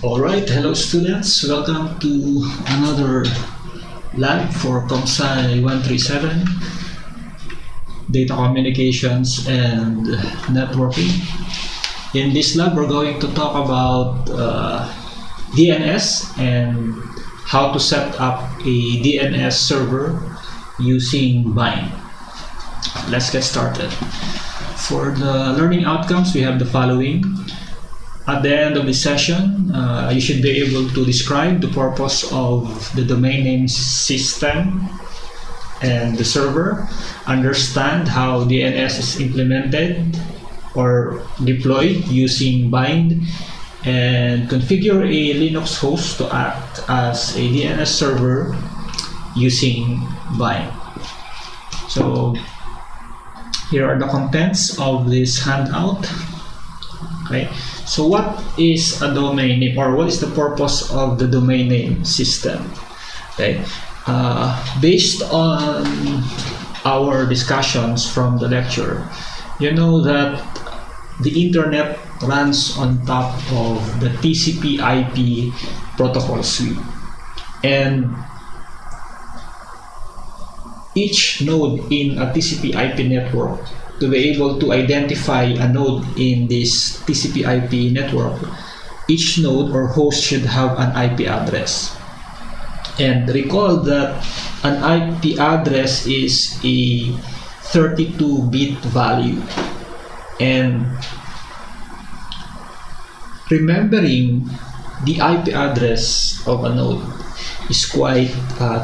Alright, hello students, welcome to another lab for ComSci 137, Data Communications and Networking. In this lab, we're going to talk about DNS and how to set up a DNS server using BIND. Let's get started. For the learning outcomes, we have the following. At the end of the session, you should be able to describe the purpose of the domain name system and the server, understand how DNS is implemented or deployed using BIND, and configure a Linux host to act as a DNS server using BIND. So here are the contents of this handout. Okay. So what is a domain name, or what is the purpose of the domain name system? Okay. Based on our discussions from the lecture, you know that the internet runs on top of the TCP/IP protocol suite, and each node in a TCP/IP network, to be able to identify a node in this TCP/IP network, each node or host should have an IP address. And recall that an IP address is a 32-bit value. And remembering the IP address of a node is quite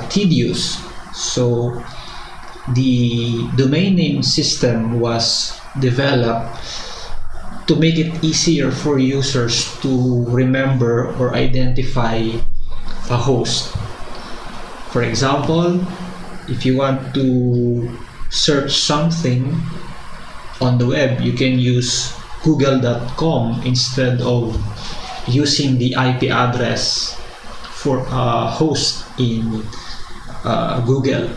tedious. So the domain name system was developed to make it easier for users to remember or identify a host. For example, if you want to search something on the web, you can use google.com instead of using the IP address for a host in Google.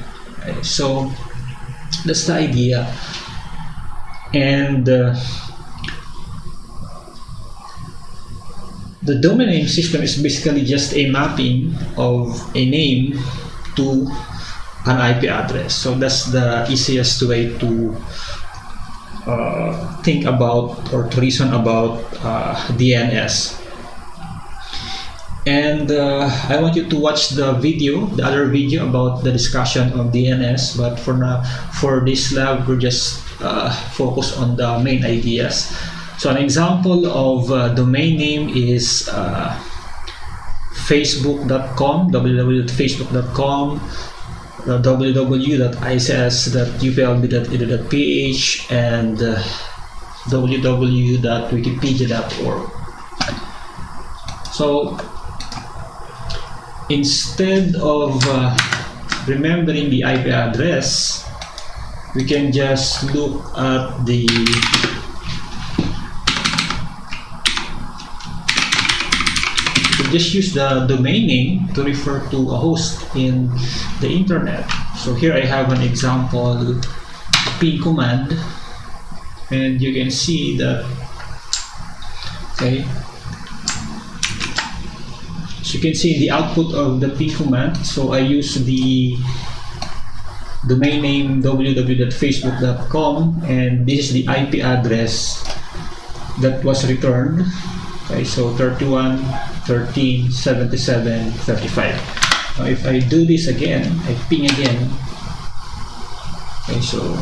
So that's the idea. And the domain name system is basically just a mapping of a name to an IP address. So that's the easiest way to think about or to reason about DNS. And I want you to watch the other video about the discussion of DNS. But for now, for this lab, we're just focus on the main ideas. So an example of domain name is facebook.com, www.facebook.com, www.ics.uplb.edu.ph, and www.wikipedia.org. So instead of remembering the IP address, we can just look at the use the domain name to refer to a host in the internet. So here I have an example ping command, and you can see that, okay, you can see the output of the ping command. So I use the domain name www.facebook.com, and this is the IP address that was returned. Okay, so 31.13.77.35. Now if I do this again, I ping again. Okay, so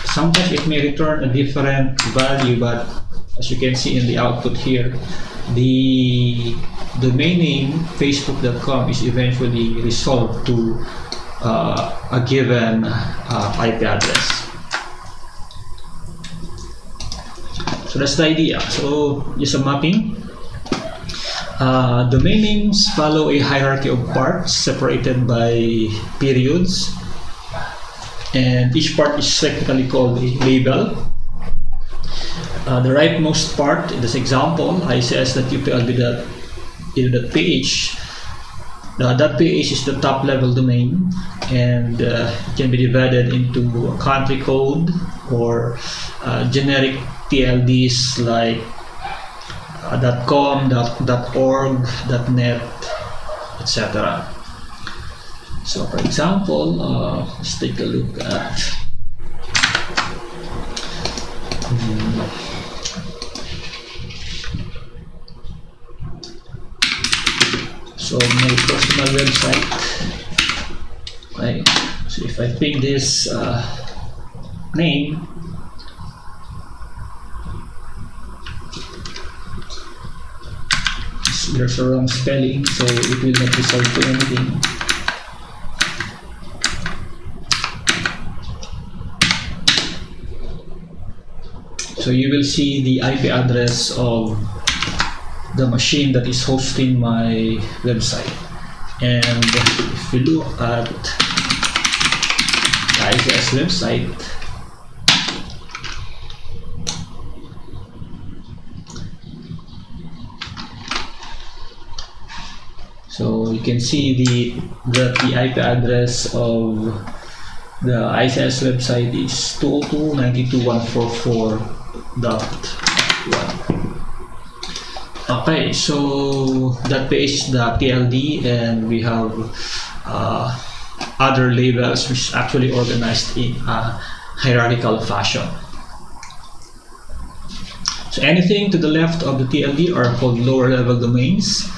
sometimes it may return a different value, but as you can see in the output here, the domain name facebook.com is eventually resolved to a given IP address. So that's the idea. So just a mapping. Domain names follow a hierarchy of parts separated by periods, and each part is technically called a label. The rightmost part in this example, ics.uplb.edu.ph, .ph is the top level domain, and it can be divided into a country code or generic TLDs like .com, .org, .net, etc. So for example, let's take a look at so my personal website. Okay, so if I pick this name, there's a wrong spelling, so it will not result to anything. So you will see the IP address of the machine that is hosting my website. And if you look at the ICS website, so you can see that the IP address of the ICS website is 202.92.144.1. Okay, so that page is the TLD, and we have other labels which is actually organized in a hierarchical fashion. So anything to the left of the TLD are called lower level domains.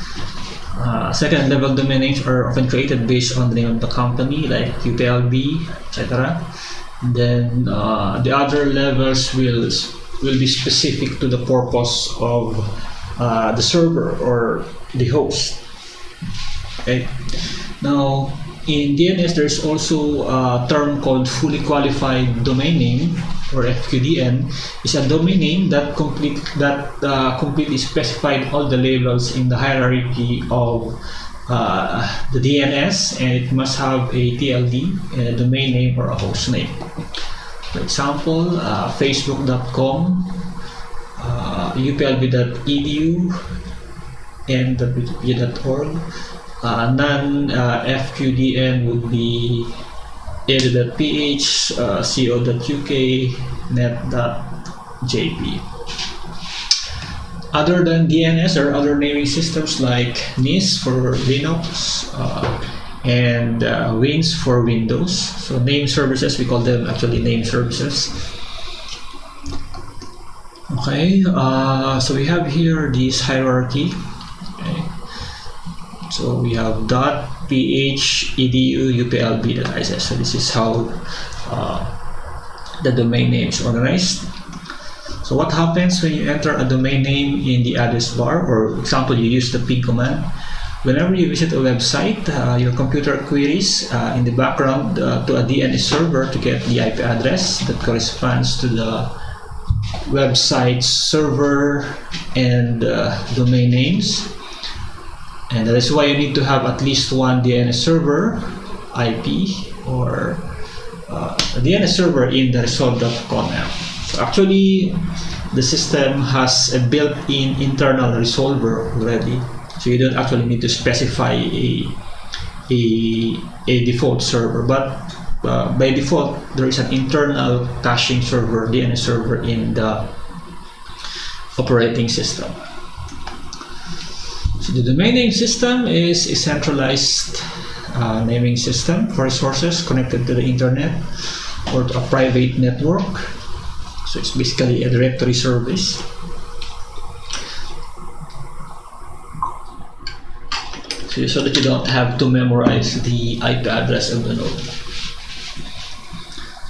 Second level domain names are often created based on the name of the company, like UTLB, etc. Then the other levels will be specific to the purpose of the server or the host. Okay. Now in DNS, there's also a term called fully qualified domain name, or FQDN. Is a domain name that completely specified all the labels in the hierarchy of the DNS, and it must have a TLD, a domain name, or a host name. For example, facebook.com, uplb.edu, and wikipedia.org. Non-FQDN would be edu.ph, co.uk, net.jp. Other than DNS, there are other naming systems like NIS for Linux and WINS for Windows. So name services, we call them actually name services. Okay, so we have here this hierarchy. Okay. So we have .ph, edu, uplb.iss. So this is how the domain name is organized. So what happens when you enter a domain name in the address bar, or for example, you use the ping command? Whenever you visit a website, your computer queries in the background to a DNS server to get the IP address that corresponds to the website's server and domain names. And that is why you need to have at least one DNS server IP or a DNS server in the resolve.com app. So actually, the system has a built-in internal resolver already. So you don't actually need to specify a default server, but by default, there is an internal caching server, DNS server in the operating system. So the domain name system is a centralized naming system for resources connected to the internet or to a private network. So it's basically a directory service. So that you don't have to memorize the IP address of the node.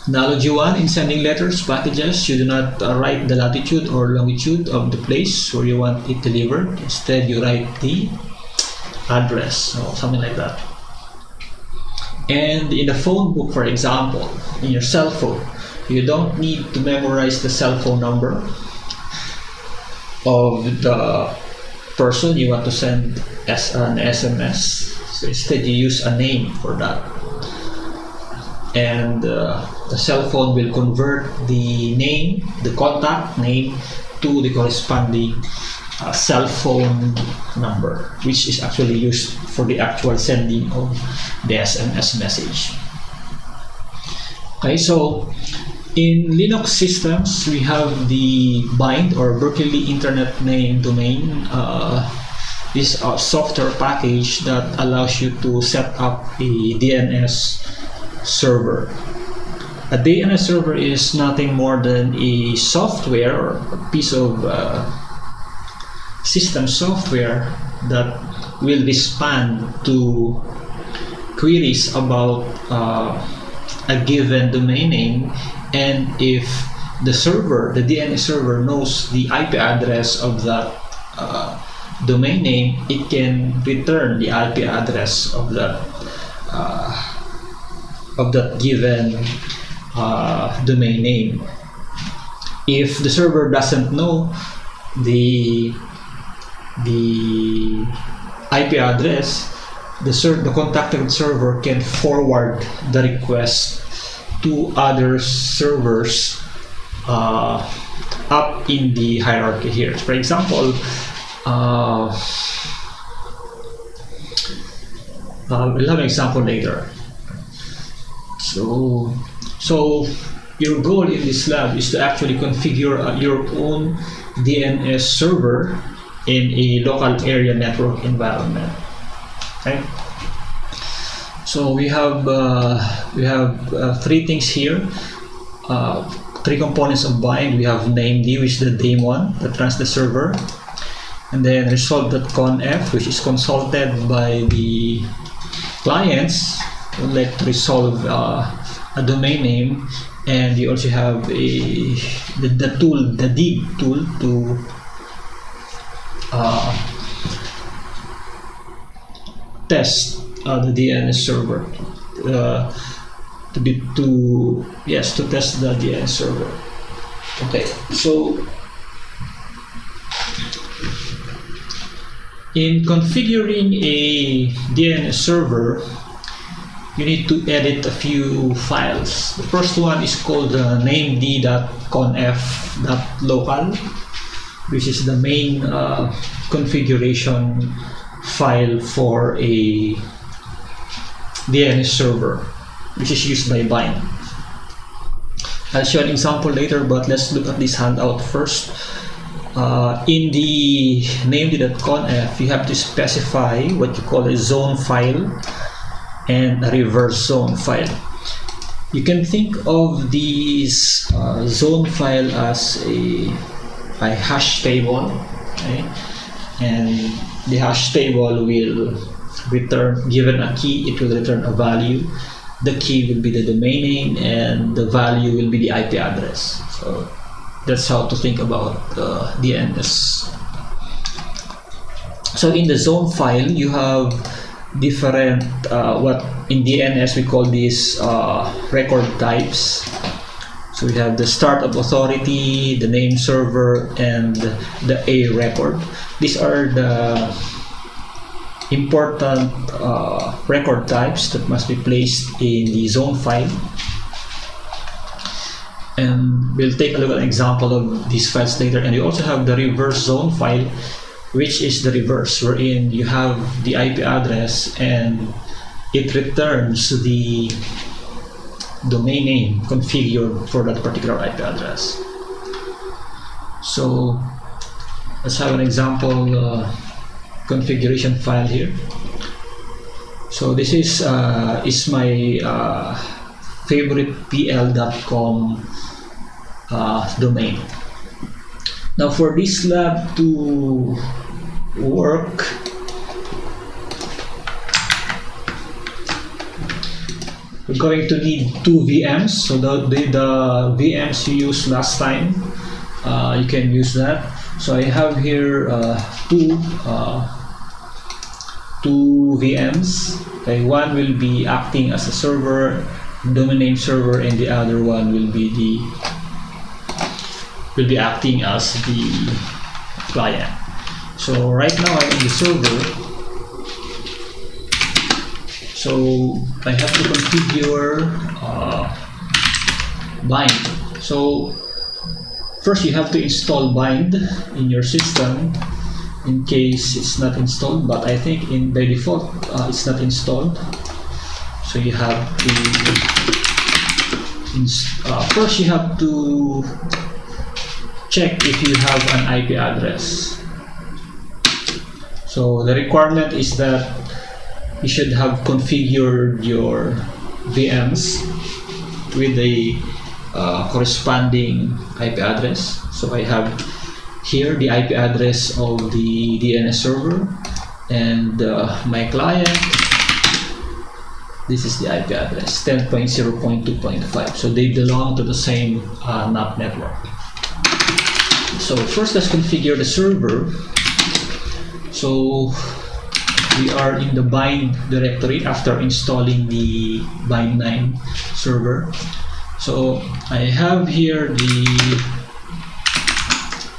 Analogy 1, in sending letters, packages, you do not write the latitude or longitude of the place where you want it delivered. Instead, you write the address, or something like that. And in the phone book, for example, in your cell phone, you don't need to memorize the cell phone number of the person you want to send as an SMS. So instead, you use a name for that. And the cell phone will convert the name, the contact name, to the corresponding cell phone number, which is actually used for the actual sending of the SMS message. Okay, so In Linux systems, we have the BIND or Berkeley Internet Name Domain. This is a software package that allows you to set up a DNS server. A DNS server is nothing more than a software or a piece of system software that will respond to queries about a given domain name, and if the DNS server knows the IP address of that domain name, it can return the IP address of that given domain name. If the server doesn't know the IP address, the contacted server can forward the request to other servers up in the hierarchy here. For example, we'll have an example later. So your goal in this lab is to actually configure your own DNS server in a local area network environment. Okay. So we have three things here, three components of bind. We have named, which is the daemon that runs the server, and then resolve.conf, which is consulted by the clients who would like to resolve a domain name, and you also have the dig tool to test the DNS server, to test the DNS server. Okay, so in configuring a DNS server, you need to edit a few files. The first one is called named.conf.local, which is the main configuration file for a DNS server, which is used by bind. I'll show an example later, but let's look at this handout first. In the named.conf, you have to specify what you call a zone file and a reverse zone file. You can think of this zone file as a hash table, okay? And the hash table will return, given a key, it will return a value. The key will be the domain name, and the value will be the IP address. So that's how to think about DNS. So in the zone file, you have different what in DNS we call these record types. So we have the startup authority, the name server, and the A record. These are the important record types that must be placed in the zone file. And we'll take a look at an example of these files later. And you also have the reverse zone file, which is the reverse, wherein you have the IP address and it returns the domain name configured for that particular IP address. So let's have an example configuration file here. So this is my favorite pl.com domain. Now for this lab to work, we're going to need two VMs. So the VMs you used last time, you can use that. So I have here two VMs. Okay, one will be acting as a server, domain name server, and the other one will be acting as the client. So right now I'm in the server. So I have to configure bind. So first you have to install bind in your system in case it's not installed, but I think by default it's not installed. So you have to first you have to check if you have an IP address. So the requirement is that you should have configured your VMs with a corresponding IP address. So I have here the IP address of the DNS server, and my client, this is the IP address 10.0.2.5. So they belong to the same NAP network. So first, let's configure the server. So we are in the bind directory after installing the BIND9 server. So I have here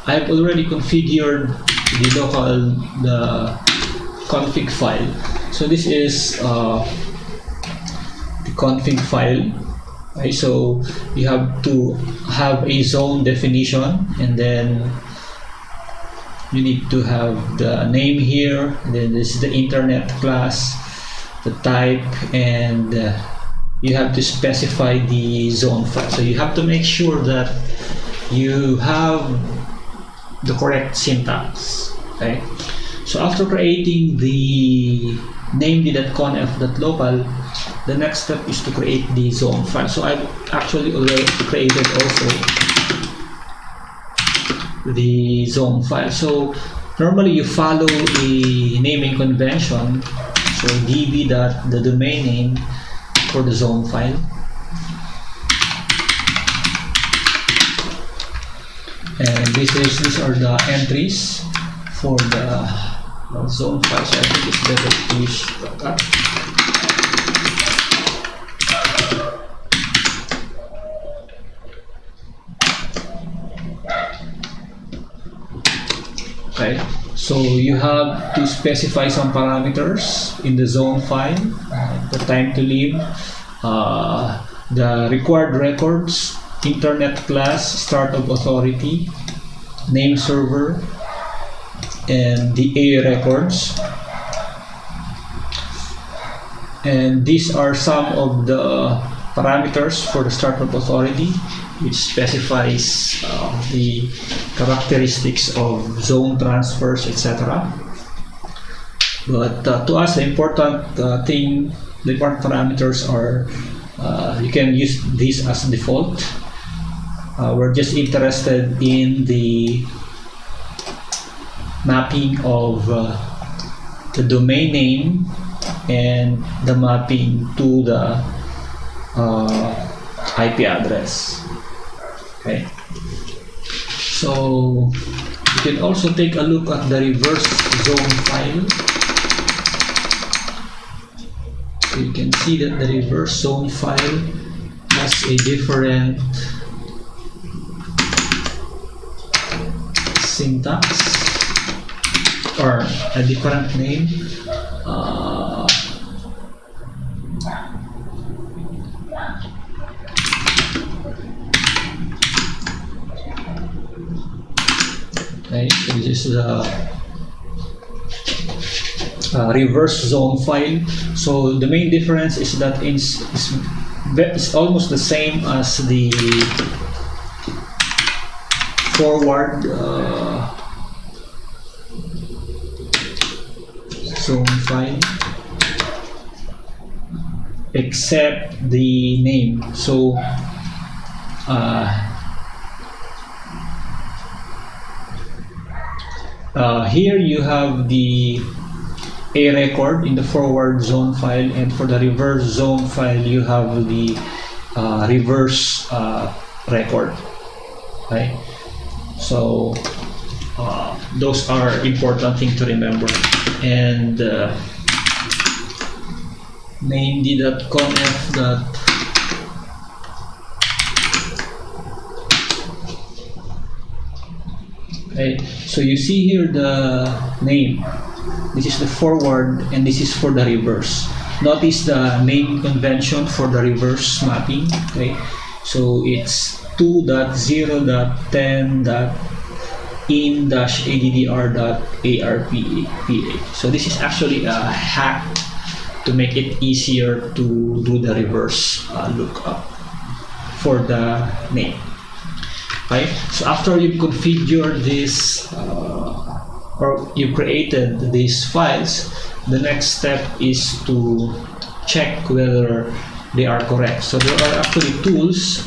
I've already configured the config file. So this is the config file. Okay, so you have to have a zone definition, and then you need to have the name here, and then this is the internet class, the type, and you have to specify the zone file. So you have to make sure that you have the correct syntax. Okay, so after creating the named.conf.local, the next step is to create the zone file. So I've actually already created also the zone file. So normally you follow a naming convention. So db the domain name for the zone file, and these are the entries for the zone file. So I think it's better to use that. Okay, so you have to specify some parameters in the zone file, the time to live, the required records, internet class, startup authority, name server, and the A records. And these are some of the parameters for the startup authority, which specifies the characteristics of zone transfers, etc. But to us, the important parameters are, you can use these as default. We're just interested in the mapping of the domain name and the mapping to the IP address. Okay, so you can also take a look at the reverse zone file. So you can see that the reverse zone file has a different syntax or a different name. Okay, so this is the reverse zone file. So the main difference is that it's almost the same as the forward zone file, except the name. So here you have the A record in the forward zone file, and for the reverse zone file you have the reverse record. Okay, so those are important things to remember. And named.conf. Okay, so you see here the name. This is the forward and this is for the reverse. Notice the name convention for the reverse mapping. Okay, so it's 2.0.10.in-addr.arpa. So this is actually a hack to make it easier to do the reverse lookup for the name. Okay, so after you've configured this or you created these files, the next step is to check whether they are correct. So there are actually tools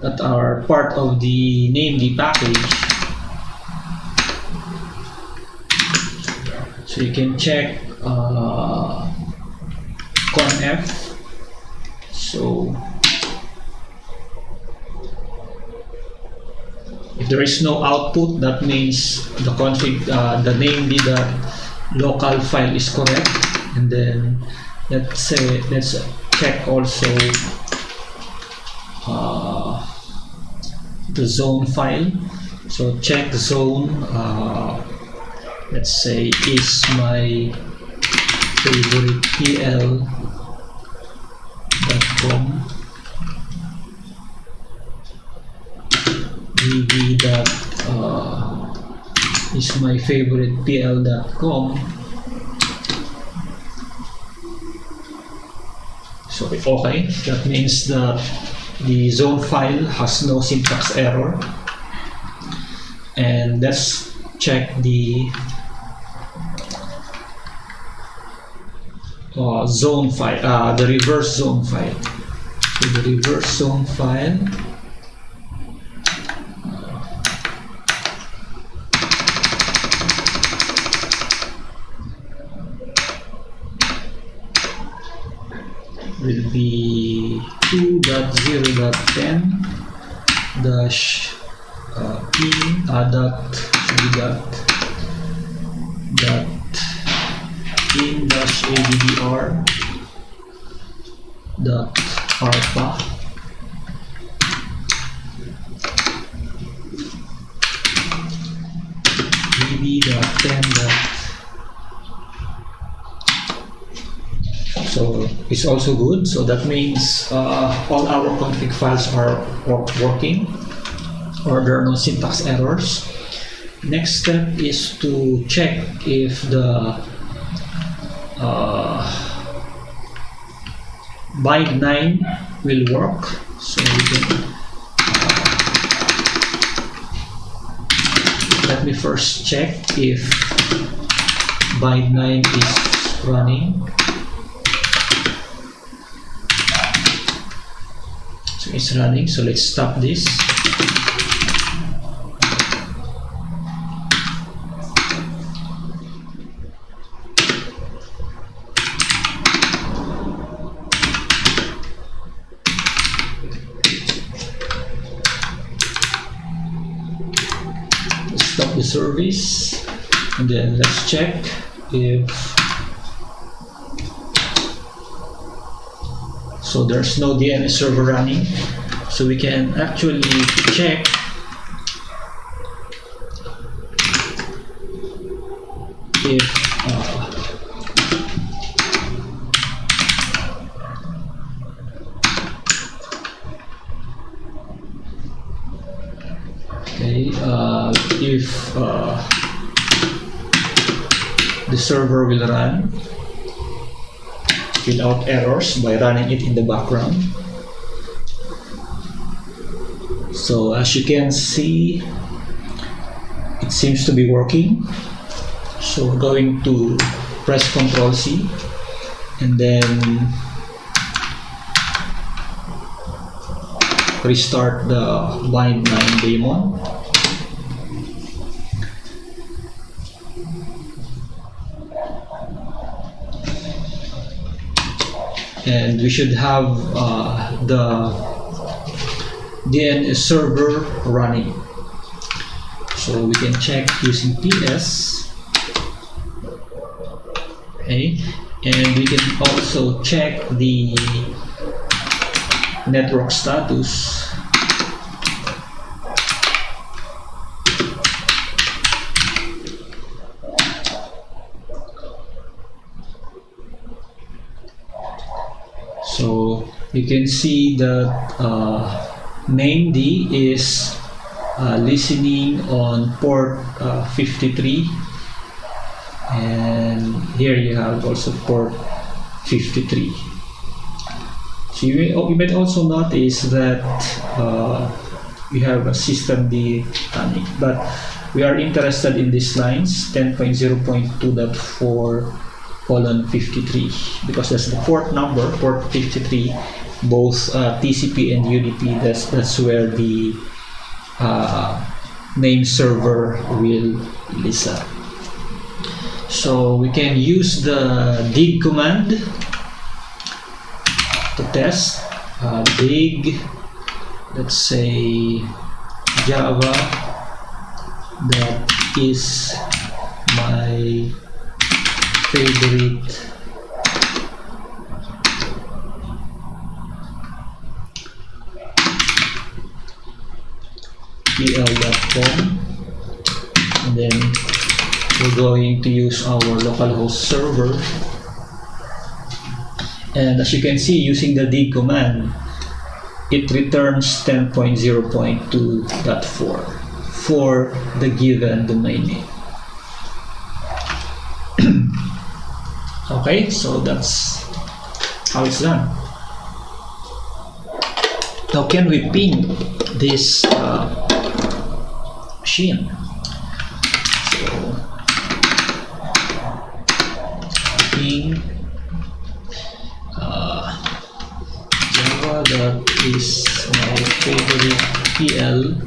that are part of the named package. So you can check conf. So if there is no output, that means the config, the named local file is correct. And then let's check also the zone file. So check zone, let's say is my favorite pl.com, db is my favorite pl.com. So okay, that means that the zone file has no syntax error. And let's check the zone file, the reverse zone file. So the reverse zone file will be 2.0.10 dash in dash addr dot arpa db.10. So it's also good. So that means all our config files are working, or there are no syntax errors. Next step is to check if the BIND9 will work. So we can let me first check if BIND9 is running. So it's running, so let's stop this. Let's stop the service, and then let's check if so there's no DNS server running. So we can actually check if if the server will run without errors by running it in the background. So as you can see, it seems to be working. So we're going to press Ctrl C and then restart the BIND9 daemon. And we should have the DNS server running. So we can check using ps. Okay, and we can also check the network status. So you can see that named is listening on port 53, and here you have also port 53. So you might also notice that we have a systemd running, but we are interested in these lines 10.0.2.4:53 because that's the port number, port 53, both TCP and UDP. That's where the name server will listen. So we can use the dig command to test. Dig, let's say Java, that is my favorite pl.com, and then we're going to use our localhost server. And as you can see, using the dig command, it returns 10.0.2.4 for the given domain name. Okay, so that's how it's done. Now, can we ping this machine? So, ping Java, that is my favorite pl.com.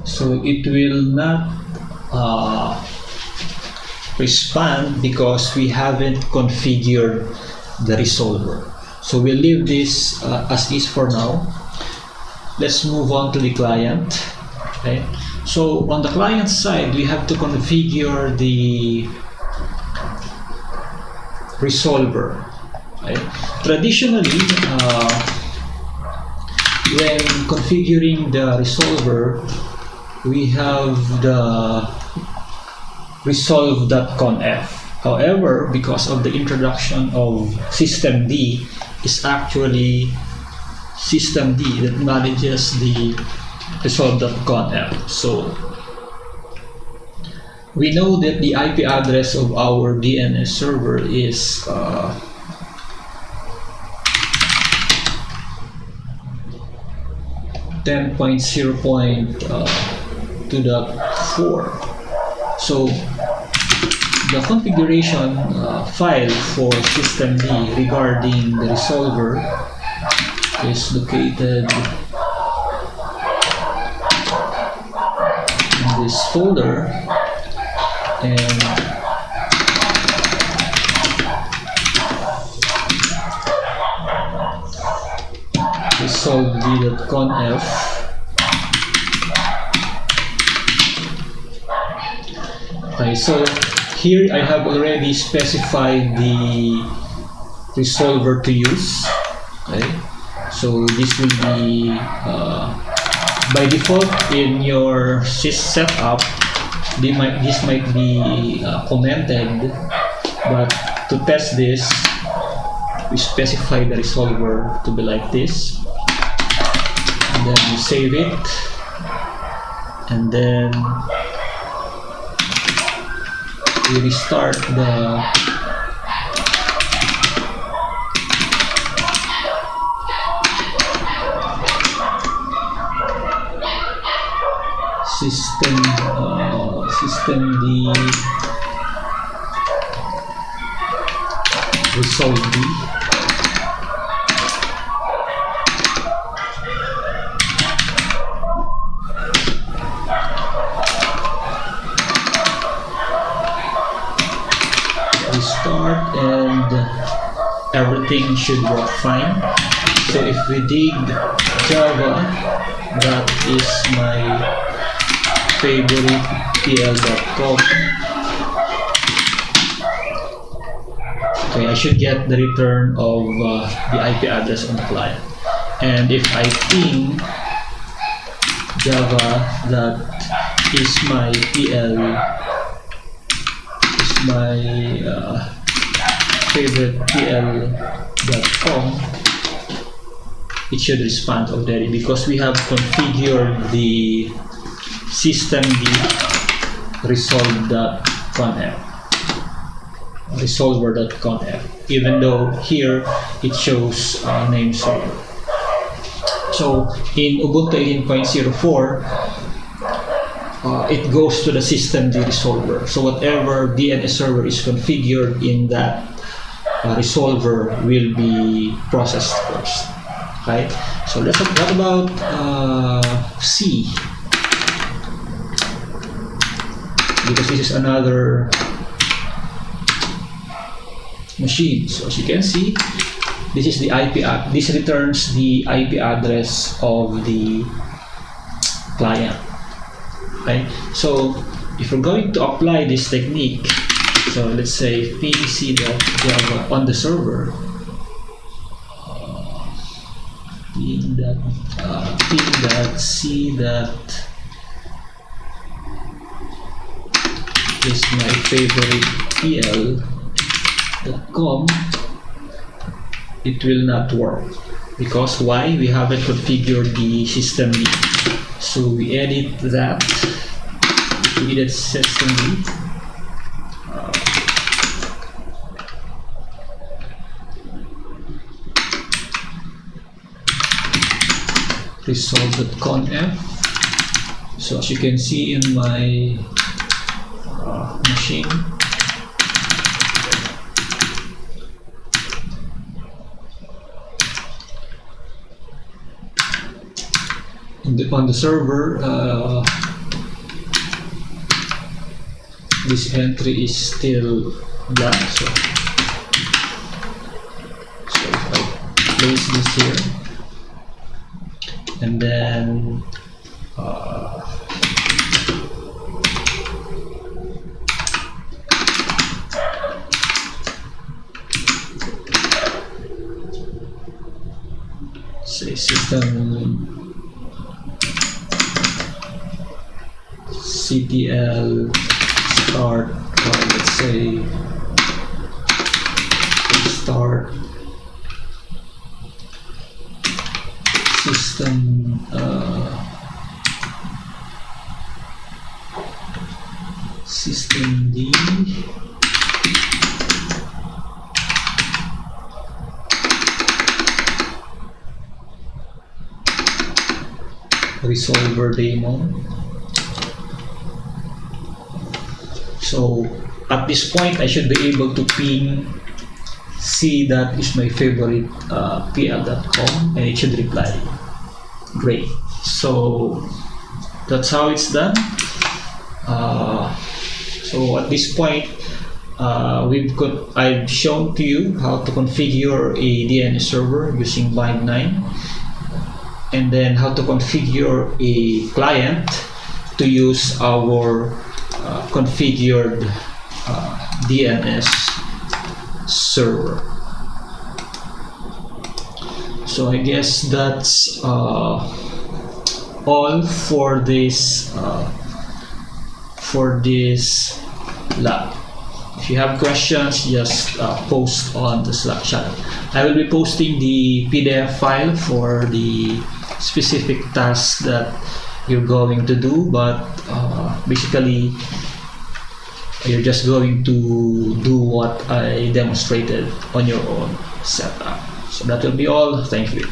So it will not respond because we haven't configured the resolver. So we'll leave this as is for now. Let's move on to the client. Okay. So on the client side, we have to configure the resolver. Okay. Traditionally, when configuring the resolver, we have the resolve.conf. However, because of the introduction of systemd, is actually systemd that manages the resolve.conf. So we know that the IP address of our DNS server is 10.0.2.4. So the configuration file for systemd regarding the resolver is located in this folder, and resolved.conf. Okay, so here I have already specified the resolver to use. Okay, so this will be by default in your sys setup. This might be commented, but to test this, we specify the resolver to be like this, and then you save it, and then we restart the systemd resolved. Restart, and everything should work fine. So if we dig Java, that is my favorite pl.com. Okay, I should get the return of the IP address on the client. And if I ping Java, that is my favorite pl.com, it should respond already because we have configured the systemd resolver.conf, even though here it shows name server. So in Ubuntu 18.04, it goes to the systemd resolver. So whatever DNS server is configured in that resolver will be processed first. Okay, so let's talk about C, because this is another machine. So as you can see, this is the IP. This returns the IP address of the client. Okay, so if we're going to apply this technique, so let's say pc.java on the server, p.c. is my favorite pl.com, it will not work. Because why? We haven't configured the systemd. So we edit that. We edit systemd. Resolve.conf. So as you can see in my machine, on the server, this entry is still blank. So if I place this here, and then say systemctl start, let's say start systemd resolver daemon. So at this point, I should be able to ping C that is my favorite pl.com, and it should reply. Great. So that's how it's done. So at this point, I've shown to you how to configure a DNS server using BIND9, and then how to configure a client to use our configured DNS server. So I guess that's all for this lab. If you have questions, just post on the Slack channel. I will be posting the PDF file for the specific task that you're going to do, but basically you're just going to do what I demonstrated on your own setup. So that will be all. Thank you.